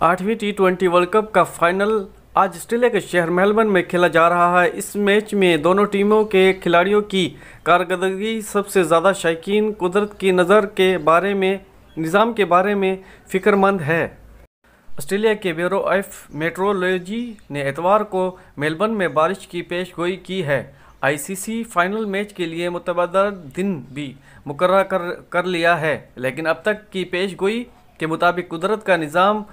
8वीं T20 world cup का final आज ऑस्ट्रेलिया के शहर मेलबर्न में खेला जा रहा है। इस मैच में दोनों टीमों के खिलाड़ियों की कारकर्दगी सबसे ज़्यादा शायकीन कुदरत की नज़र के बारे में निज़ाम के बारे में फ़िक्रमंद है। ऑस्ट्रेलिया के ब्यूरो ऑफ मेट्रोलॉजी ने इतवार को मेलबर्न में बारिश की पेशगोई की है। आईसीसी फाइनल मैच के लिए मुतबादल दिन भी मुकर्रर कर लिया है, लेकिन अब तक की पेशगोई के मुताबिक कुदरत का निज़ाम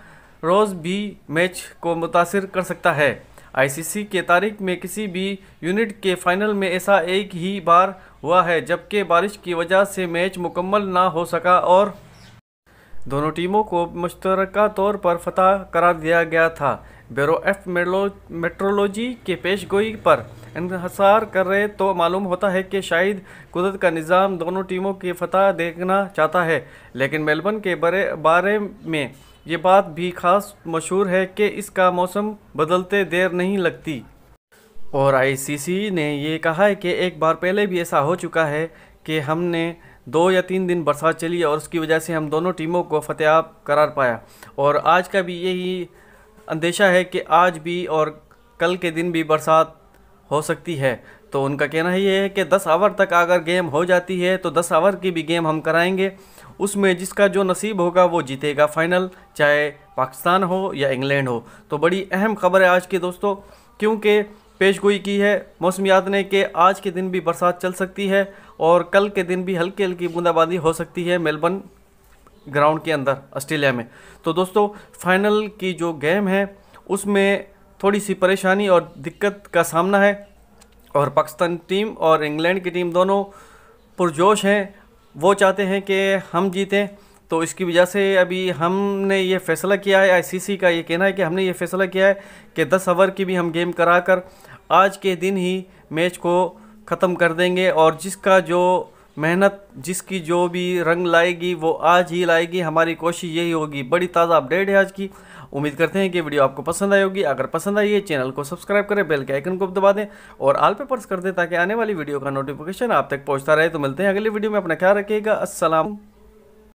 रोज़ भी मैच को मुतासिर कर सकता है। आईसीसी के तारीख में किसी भी यूनिट के फाइनल में ऐसा एक ही बार हुआ है जबकि बारिश की वजह से मैच मुकम्मल ना हो सका और दोनों टीमों को मुश्तरका तौर पर फतह करार दिया गया था। ब्यूरो ऑफ मेट्रोलॉजी के पेशगोई पर इन्हिसार कर रहे तो मालूम होता है कि शायद कुदरत का निज़ाम दोनों टीमों की फतह देखना चाहता है, लेकिन मेलबर्न के बारे में ये बात भी खास मशहूर है कि इसका मौसम बदलते देर नहीं लगती। और आईसीसी ने ये कहा है कि एक बार पहले भी ऐसा हो चुका है कि हमने 2 या 3 दिन बरसात चली और उसकी वजह से हम दोनों टीमों को फतेह करार पाया। और आज का भी यही अंदेशा है कि आज भी और कल के दिन भी बरसात हो सकती है। तो उनका कहना ये है कि 10 ओवर तक अगर गेम हो जाती है तो 10 ओवर की भी गेम हम कराएंगे, उसमें जिसका जो नसीब होगा वो जीतेगा फाइनल, चाहे पाकिस्तान हो या इंग्लैंड हो। तो बड़ी अहम खबर है आज की दोस्तों, क्योंकि पेशगोई की है मौसमियात ने कि आज के दिन भी बरसात चल सकती है और कल के दिन भी हल्की हल्की बूंदाबांदी हो सकती है मेलबर्न ग्राउंड के अंदर ऑस्ट्रेलिया में। तो दोस्तों फाइनल की जो गेम है उसमें थोड़ी सी परेशानी और दिक्कत का सामना है और पाकिस्तान टीम और इंग्लैंड की टीम दोनों पुरजोश हैं, वो चाहते हैं कि हम जीतें। तो इसकी वजह से अभी हमने ये फ़ैसला किया है, आईसीसी का ये कहना है कि हमने ये फ़ैसला किया है कि 10 ओवर की भी हम गेम कराकर आज के दिन ही मैच को ख़त्म कर देंगे और जिसका जो मेहनत जिसकी जो भी रंग लाएगी वो आज ही लाएगी। हमारी कोशिश यही होगी। बड़ी ताज़ा अपडेट है आज की। उम्मीद करते हैं कि वीडियो आपको पसंद आई होगी। अगर पसंद आई है चैनल को सब्सक्राइब करें, बेल के आइकन को दबा दें और ऑल पे प्रेस कर दें ताकि आने वाली वीडियो का नोटिफिकेशन आप तक पहुंचता रहे। तो मिलते हैं अगली वीडियो में। अपना ख्याल रखिएगा। अस्सलाम।